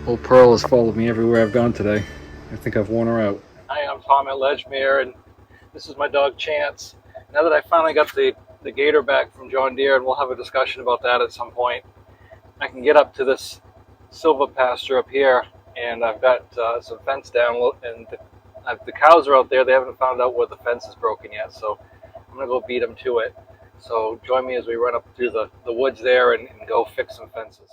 Old Pearl has followed me everywhere I've gone today. I think I've worn her out. Hi, I'm Tom at Ledgemere, and this is my dog Chance. Now that I finally got the gator back from John Deere, and we'll have a discussion about that at some point, I can get up to this silva pasture up here, and I've got some fence down, and the cows are out there. They haven't found out where the fence is broken yet, so I'm going to go beat them to it. So join me as we run up through the woods there and go fix some fences.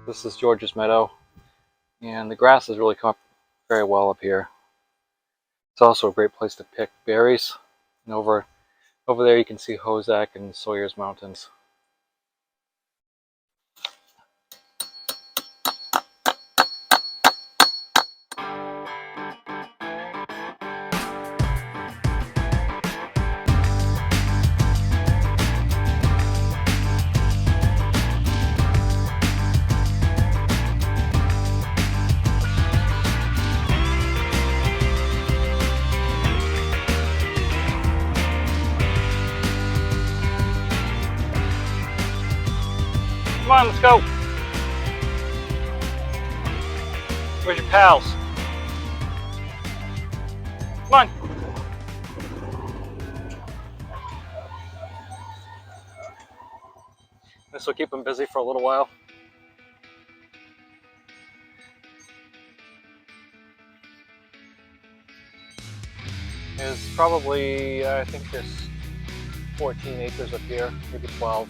This is George's meadow, and the grass has really come up very well up here. It's also a great place to pick berries, and over there you can see Hozak and Sawyer's Mountains. Come on, let's go. Where's your pals? Come on. This will keep them busy for a little while. There's probably, I think there's 14 acres up here, maybe 12.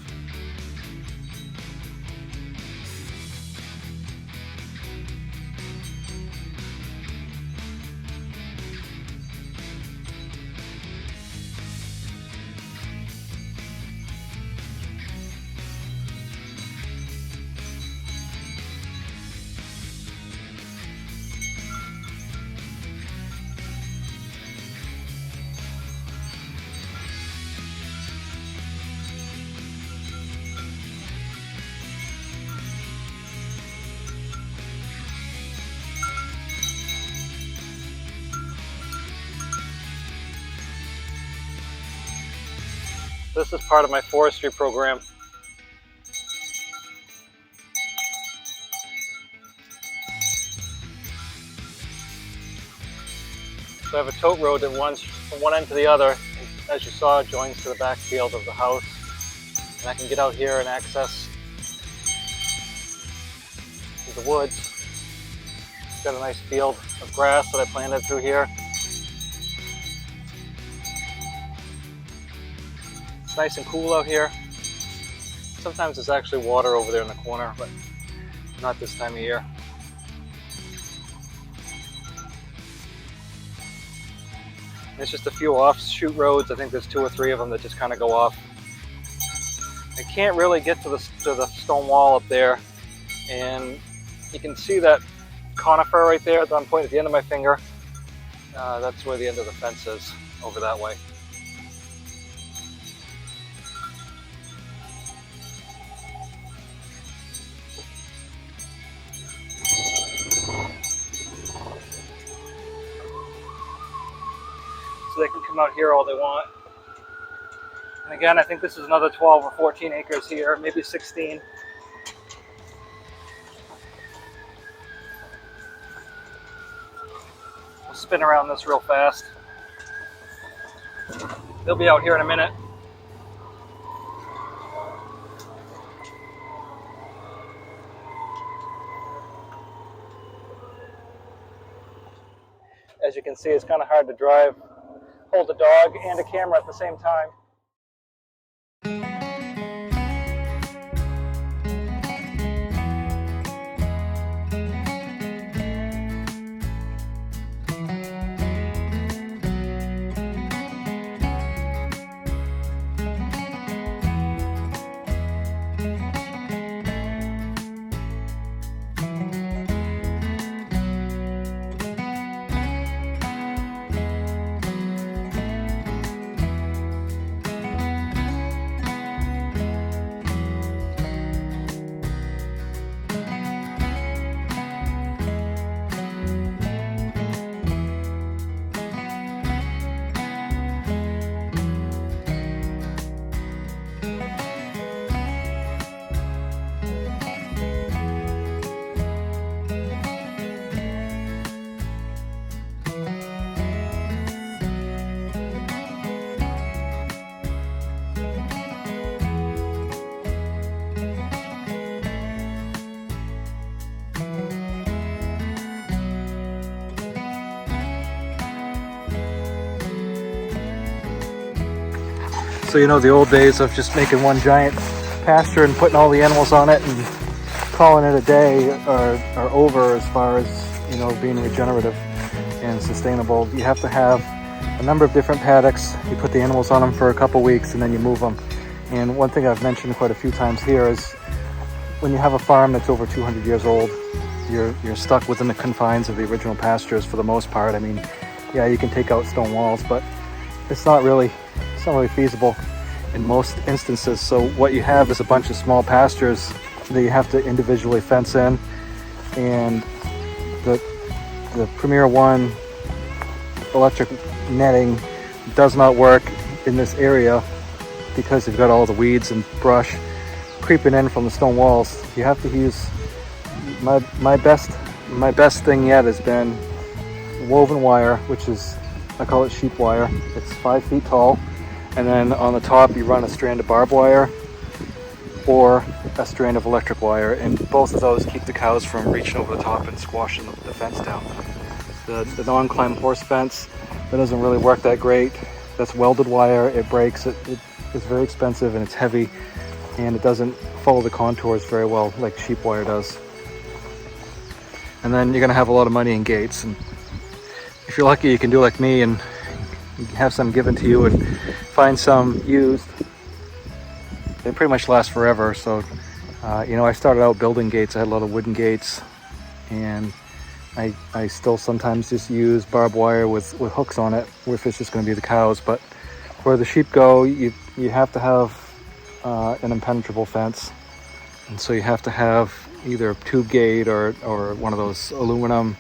This is part of my forestry program. So I have a tote road that runs from one end to the other, and as you saw, it joins to the back field of the house. And I can get out here and access the woods. It's got a nice field of grass that I planted through here. It's nice and cool out here. Sometimes there's actually water over there in the corner, but not this time of year. There's just a few offshoot roads. I think there's 2 or 3 of them that just kind of go off. I can't really get to the stone wall up there, and you can see that conifer right there that I'm pointing at the end of my finger. That's where the end of the fence is, over that way. So they can come out here all they want. And again, I think this is another 12 or 14 acres here, maybe 16. We'll spin around this real fast. They'll be out here in a minute. As you can see, it's kind of hard to hold a dog and a camera at the same time. So you know the old days of just making one giant pasture and putting all the animals on it and calling it a day are over as far as, you know, being regenerative and sustainable. You have to have a number of different paddocks. You put the animals on them for a couple weeks and then you move them. And one thing I've mentioned quite a few times here is when you have a farm that's over 200 years old, you're stuck within the confines of the original pastures for the most part. I mean, yeah, you can take out stone walls, but it's not really feasible in most instances. So what you have is a bunch of small pastures that you have to individually fence in, and the Premier One electric netting does not work in this area because you've got all the weeds and brush creeping in from the stone walls. You have to use my best thing yet has been woven wire, which is, I call it sheep wire. It's 5 feet tall, and then on the top you run a strand of barbed wire or a strand of electric wire, and both of those keep the cows from reaching over the top and squashing the fence down. The non-climb horse fence, that doesn't really work that great. That's welded wire, it breaks, it's very expensive and it's heavy, and it doesn't follow the contours very well like sheep wire does. And then you're gonna have a lot of money in gates, and if you're lucky you can do like me and have some given to you and find some used. They pretty much last forever. So you know, I started out building gates. I had a lot of wooden gates, and I still sometimes just use barbed wire with hooks on it if it's just going to be the cows. But where the sheep go, you have to have an impenetrable fence, and so you have to have either a tube gate or one of those aluminum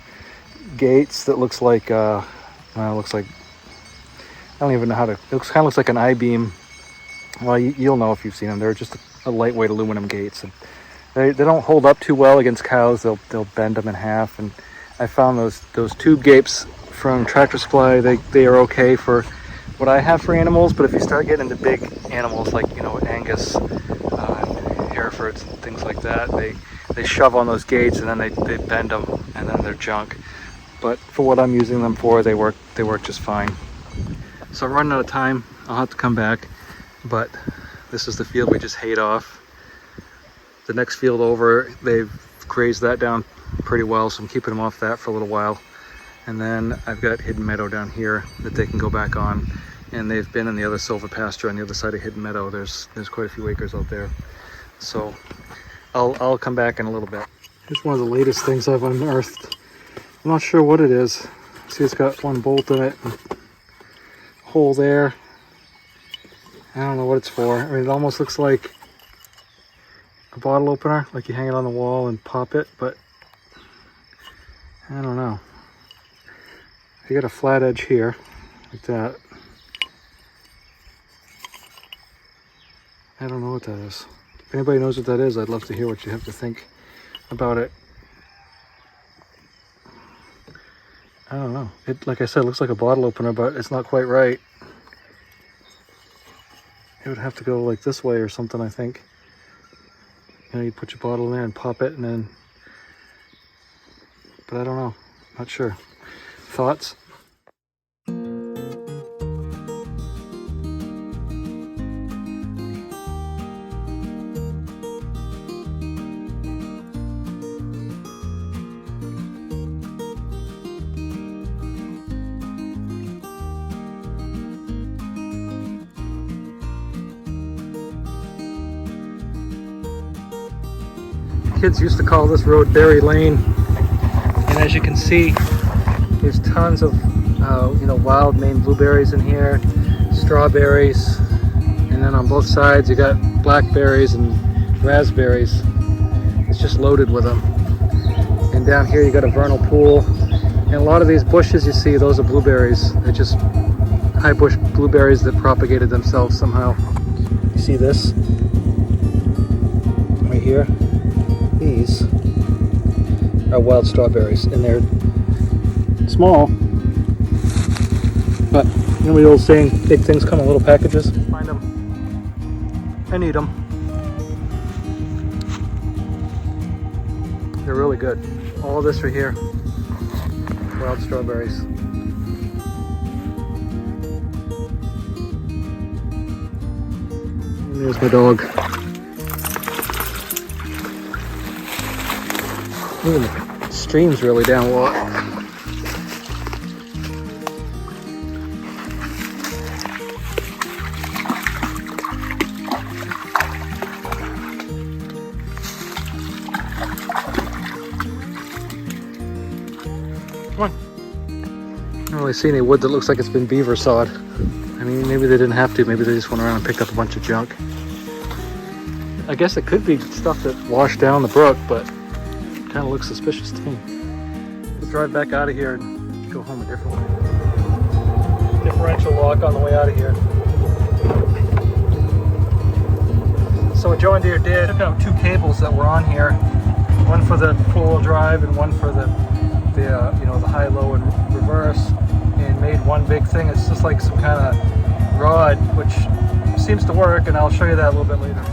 gates that looks like I don't even know how to, it kind of looks like an I-beam. Well, you'll know if you've seen them. They're just a lightweight aluminum gates, and they don't hold up too well against cows. They'll bend them in half, and I found those tube gates from Tractor Supply, they are okay for what I have for animals. But if you start getting into big animals like, you know, Angus, Herefords, and things like that, they shove on those gates and then they bend them, and then they're junk. But for what I'm using them for, they work just fine. So I'm running out of time. I'll have to come back, but this is the field we just hayed off. The next field over, they've grazed that down pretty well, so I'm keeping them off that for a little while. And then I've got Hidden Meadow down here that they can go back on, and they've been in the other silver pasture on the other side of Hidden Meadow. There's quite a few acres out there. So I'll come back in a little bit. Here's one of the latest things I've unearthed. I'm not sure what it is. See, it's got one bolt in it, hole there. I don't know what it's for. I mean, it almost looks like a bottle opener, like you hang it on the wall and pop it, but I don't know. You got a flat edge here, like that. I don't know what that is. If anybody knows what that is, I'd love to hear what you have to think about it. I don't know. It, like I said, looks like a bottle opener, but it's not quite right. It would have to go like this way or something, I think. You know, you put your bottle in there and pop it, and then, but I don't know. Not sure. Thoughts? Kids used to call this road Berry Lane, and as you can see, there's tons of you know, wild Maine blueberries in here, strawberries, and then on both sides you got blackberries and raspberries. It's just loaded with them. And down here you got a vernal pool, and a lot of these bushes you see, those are blueberries. They're just high bush blueberries that propagated themselves somehow. You see this right here? These are wild strawberries, and they're small, but you know the old saying, big things come in little packages? Find them and eat them. They're really good. All this right here, wild strawberries. And there's my dog. Ooh, the stream's really down low. Come on. I don't really see any wood that looks like it's been beaver sawed. I mean, maybe they didn't have to. Maybe they just went around and picked up a bunch of junk. I guess it could be stuff that washed down the brook, but it kind of looks suspicious to me. We'll drive back out of here and go home a different way. Differential lock on the way out of here. So what John Deere did, took out two cables that were on here. One for the four-wheel drive and one for the high, low, and reverse, and made one big thing. It's just like some kind of rod, which seems to work, and I'll show you that a little bit later.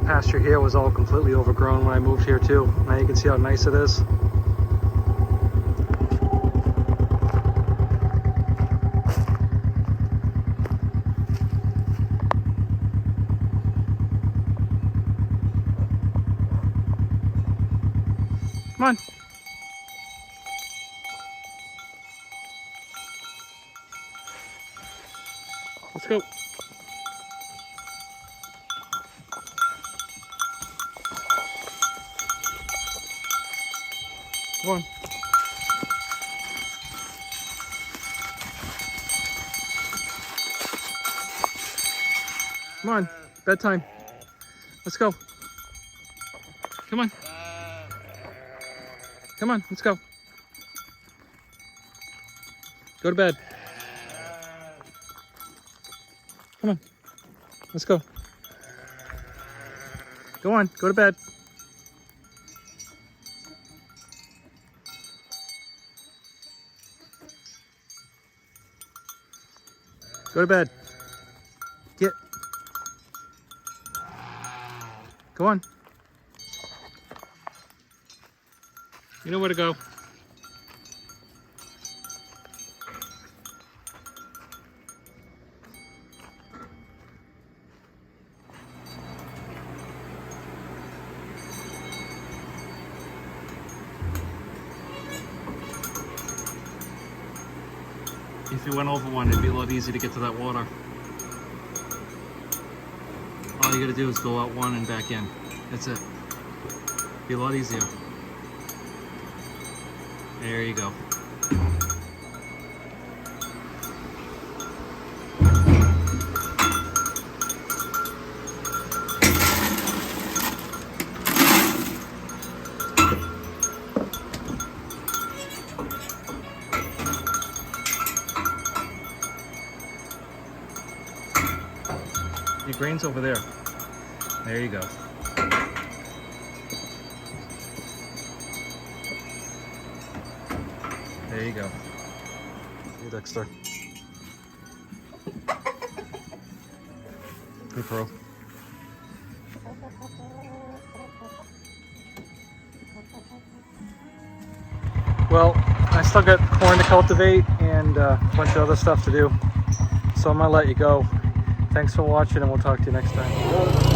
Pasture here was all completely overgrown when I moved here too. Now you can see how nice it is. Come on. Let's go. Come on. Come on, bedtime. Let's go. Come on. Come on, let's go. Go to bed. Come on. Let's go. Go on, go to bed. Go to bed. Get. Go on. You know where to go. If you went over one, it'd be a lot easier to get to that water. All you gotta do is go out one and back in. That's it. Be a lot easier. There you go. Your grain's over there. There you go. There you go. Hey, Dexter. Hey, Pearl. Well, I still got corn to cultivate and a bunch of other stuff to do. So I'm gonna let you go. Thanks for watching, and we'll talk to you next time.